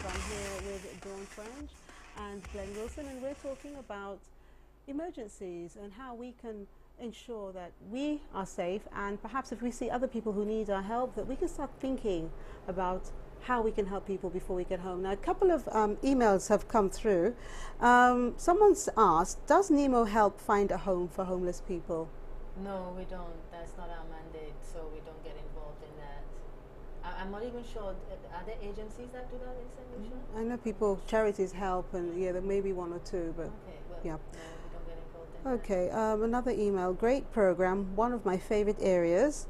I'm here with Dawn French and Glen Wilson, and we're talking about emergencies and how we can ensure that we are safe, and perhaps if we see other people who need our help, that we can start thinking about how we can help people before we get home. Now, a couple of emails have come through. Someone's asked, does NEMO help find a home for homeless people? No, we don't. That's not our mandate, so we don't get involved in that. I'm not even sure. Are there agencies that do that in St. Lucia? I know people, charities help, and yeah, there may be one or two, but Okay, well, yeah. no, we don't get involved in that. Okay, another email. Great program. One of my favorite areas.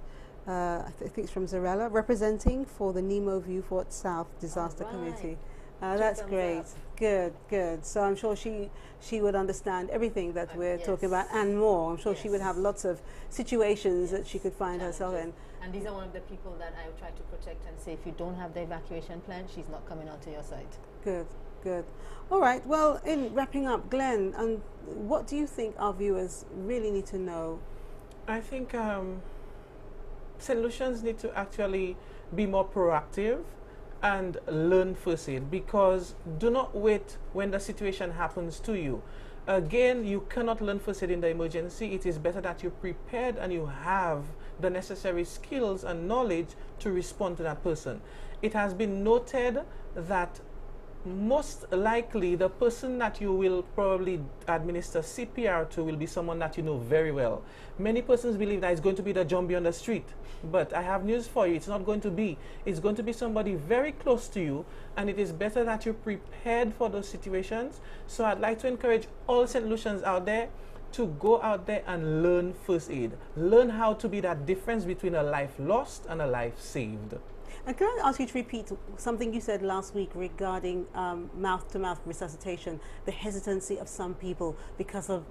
I think it's from Zarella, representing for the NEMO View Fort South Disaster Committee. That's great. Up. Good, good. So I'm sure she would understand everything that we're yes. talking about and more. I'm sure she would Yes. have lots of situations that she could find herself in. And these are one of the people that I try to protect and say, if you don't have the evacuation plan, she's not coming onto your site. Good, good. All right. Well, in wrapping up, Glen, what do you think our viewers really need to know? I think St. Lucians need to actually be more proactive and learn first aid, because do not wait when the situation happens to you. Again, you cannot learn first aid in the emergency. It is better that you're prepared and you have the necessary skills and knowledge to respond to that person. It has been noted that most likely the person that you will probably administer CPR to will be someone that you know very well. Many persons believe that it's going to be the zombie on the street, but I have news for you. It's not going to be. It's going to be somebody very close to you, and it is better that you're prepared for those situations. So I'd like to encourage all St. Lucians out there to go out there and learn first aid. Learn how to be that difference between a life lost and a life saved. And can I ask you to repeat something you said last week regarding mouth-to-mouth resuscitation, the hesitancy of some people because of,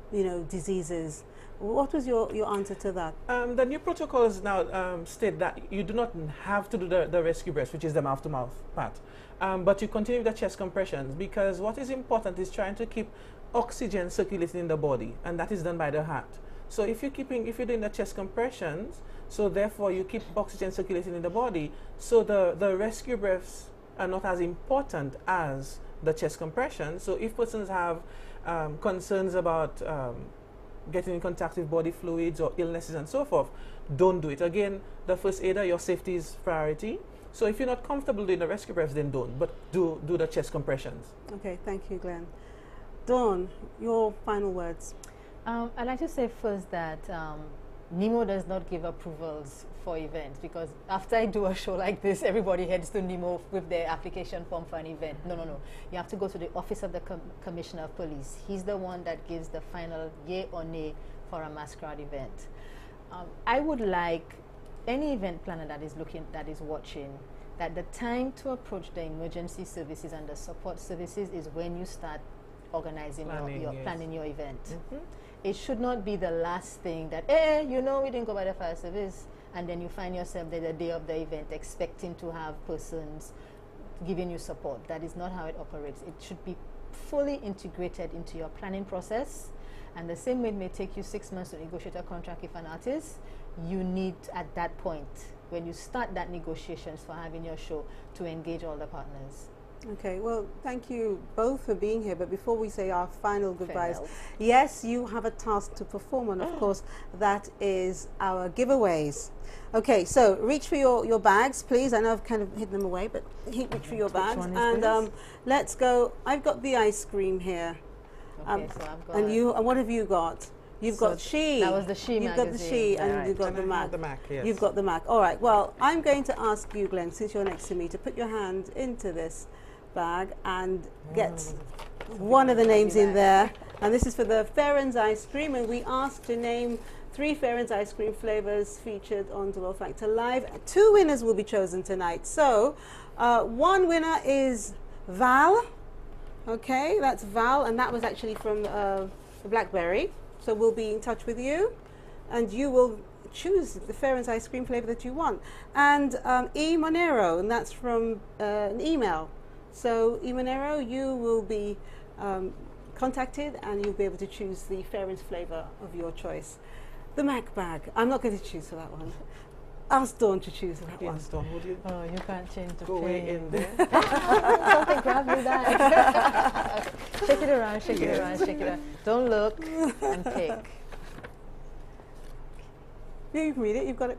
diseases? What was your answer to that? The new protocols now state that you do not have to do the rescue breath, which is the mouth-to-mouth part, but you continue with the chest compressions, because what is important is trying to keep oxygen circulating in the body, and that is done by the heart. So if you're doing the chest compressions, so therefore you keep oxygen circulating in the body, so the rescue breaths are not as important as the chest compression. So if persons have concerns about getting in contact with body fluids or illnesses and so forth, don't do it. Again, the first aider, your safety is priority. So if you're not comfortable doing the rescue breaths, then don't, but do the chest compressions. Okay, thank you, Glen. Dawn, your final words. I'd like to say first that NEMO does not give approvals for events, because after I do a show like this, everybody heads to NEMO with their application form for an event. No, no, no. You have to go to the Office of the Commissioner of Police. He's the one that gives the final yay or nay for a mass crowd event. I would like any event planner that is watching, that the time to approach the emergency services and the support services is when you start organizing planning your event. Mm-hmm. It should not be the last thing that, we didn't go by the fire service, and then you find yourself there the day of the event expecting to have persons giving you support. That is not how it operates. It should be fully integrated into your planning process, and the same way it may take you 6 months to negotiate a contract with an artist, you need at that point, when you start that negotiations for having your show, to engage all the partners. Okay, well, thank you both for being here. But before we say our final goodbyes, Farewell. yes, you have a task to perform, and of course, that is our giveaways. Okay, so reach for your bags, please. I know I've kind of hidden them away, but reach for your bags. And let's go. I've got the ice cream here. Okay, so I've got... And what have you got? You've got She. That was the She You've got the She, and right. you've got the Mac. The Mac, yes. You've got the Mac. All right, well, I'm going to ask you, Glen, since you're next to me, to put your hand into this bag and get one of the names in there. And this is for the Farron's ice cream, and we asked to name 3 Farron's ice cream flavors featured on Dolor Factor Live. 2 winners will be chosen tonight. So one winner is Val. Okay, that's Val, and that was actually from the Blackberry. So we'll be in touch with you, and you will choose the Farron's ice cream flavor that you want. And E. Monero, and that's from an email. So, E. Monero, you will be contacted, and you'll be able to choose the Farron's flavor of your choice. The Mac bag. I'm not going to choose for that one. ask Dawn to choose that one. Yes, Dawn, would you Oh, you can't change the go way pain. in there? Something grab me that. Shake it around, shake it around, shake it around. Don't look and pick. You can read it. You've got it.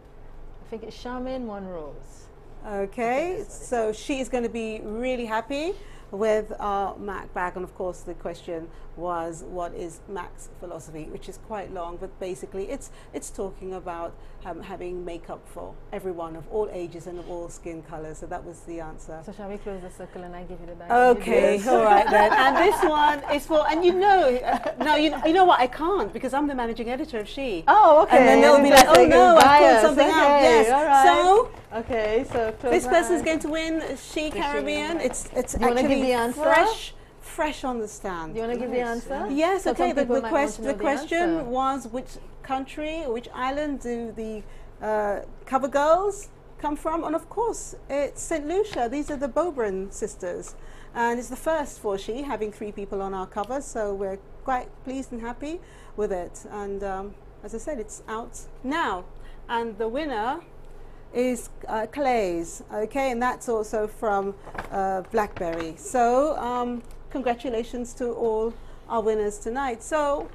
I think it's Charmaine Monroe's. Okay, so she is going to be really happy with our MAC bag, and of course the question was, what is MAC's philosophy, which is quite long, but basically it's talking about having makeup for everyone of all ages and of all skin colors. So that was the answer. So shall we close the circle and I give you the bag? Okay, all right then. And this one is for, and you know, no, you know what? I can't, because I'm the managing editor of She. Oh, okay. And then they'll be like, oh no, I pulled something out. Yes. All right. So okay, so close this my person's eyes. going to win She Caribbean. It's You wanna give actually the answer? fresh on the stand. You want to give the answer? Yes, So okay. some The people might want to know the question answer. was, which country, which island do the cover girls come from? And of course, it's St. Lucia. These are the Bobran sisters. And it's the first for She, having 3 people on our cover. So we're quite pleased and happy with it. And as I said, it's out now. And the winner is Clay's, okay, and that's also from Blackberry. So congratulations to all our winners tonight. So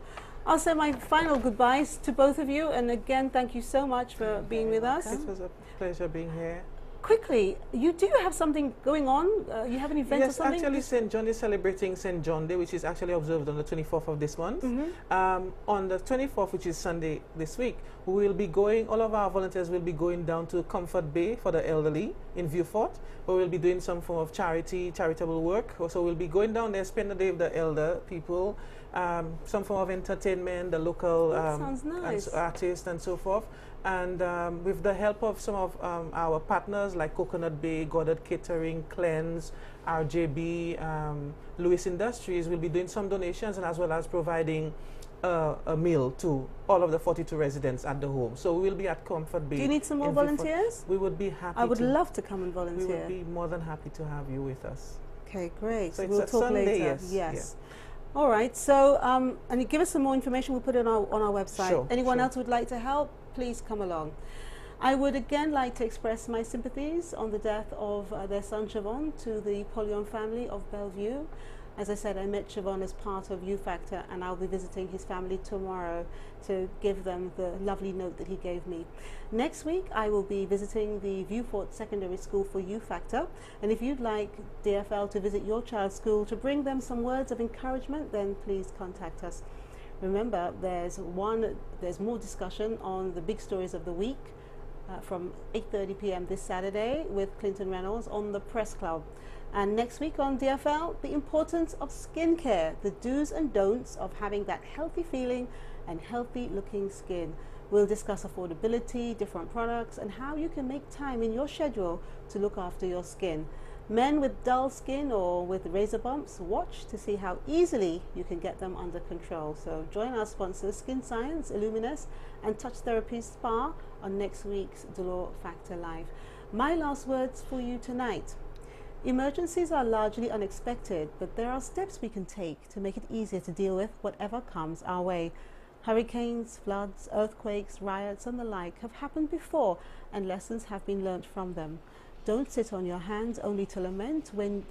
I'll say my final goodbyes to both of you, and again, thank you so much for being with us. It was a pleasure being here. Quickly, you do have something going on? You have an event or Yes, something? actually St. John is celebrating St. John Day, which is actually observed on the 24th of this month. On the 24th, which is Sunday this week, we will be going, all of our volunteers will be going down to Comfort Bay for the elderly in Viewfort, where we'll be doing some form of charitable work. So we'll be going down there, spend the day with the elder people, some form of entertainment, the local sounds nice. artists and so forth. And with the help of some of our partners like Coconut Bay, Goddard Catering, Cleanse, RJB, Lewis Industries, we'll be doing some donations, and as well as providing a meal to all of the 42 residents at the home. So we will be at Comfort Bay. Do you need some more volunteers? We would be happy. I would love to come and We volunteer. would be more than happy to have you with us. Okay, great. So it's we'll a talk Sunday, later. yes. Yes. All right. So, and you give us some more information. We'll put it on our website. Sure, Anyone sure. else would like to help? Please come along. I would again like to express my sympathies on the death of their son Siobhan to the Polion family of Bellevue. As I said, I met Siobhan as part of U Factor, and I'll be visiting his family tomorrow to give them the lovely note that he gave me. Next week, I will be visiting the Viewfort Secondary School for U Factor, and if you'd like DFL to visit your child's school to bring them some words of encouragement, then please contact us. Remember, there's more discussion on the big stories of the week from 8:30 p.m. this Saturday with Clinton Reynolds on the Press Club. And next week on DFL, the importance of skincare, the do's and don'ts of having that healthy feeling and healthy looking skin. We'll discuss affordability, different products, and how you can make time in your schedule to look after your skin. Men with dull skin or with razor bumps, watch to see how easily you can get them under control. So join our sponsors, Skin Science, Illuminous, and Touch Therapy Spa on next week's Dolor Factor Live. My last words for you tonight. Emergencies are largely unexpected, but there are steps we can take to make it easier to deal with whatever comes our way. Hurricanes, floods, earthquakes, riots, and the like have happened before, and lessons have been learnt from them. Don't sit on your hands only to lament when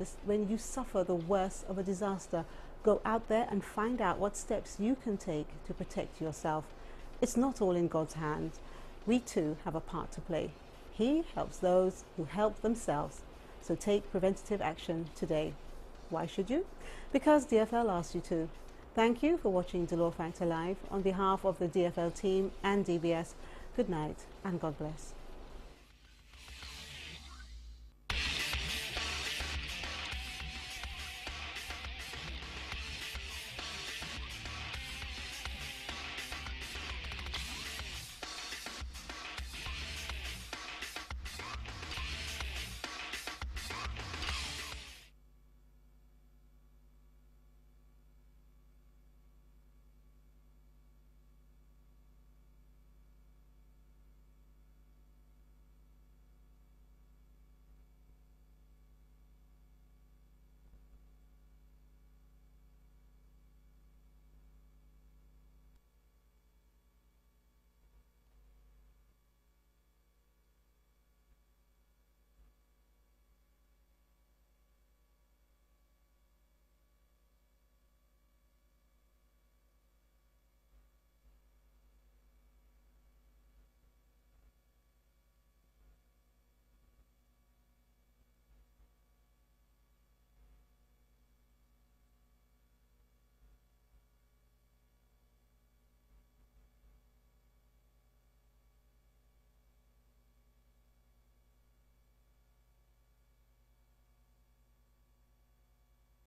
you suffer the worst of a disaster. Go out there and find out what steps you can take to protect yourself. It's not all in God's hands. We too have a part to play. He helps those who help themselves. So take preventative action today. Why should you? Because DFL asks you to. Thank you for watching Dolor Factor Live. On behalf of the DFL team and DBS, good night and God bless.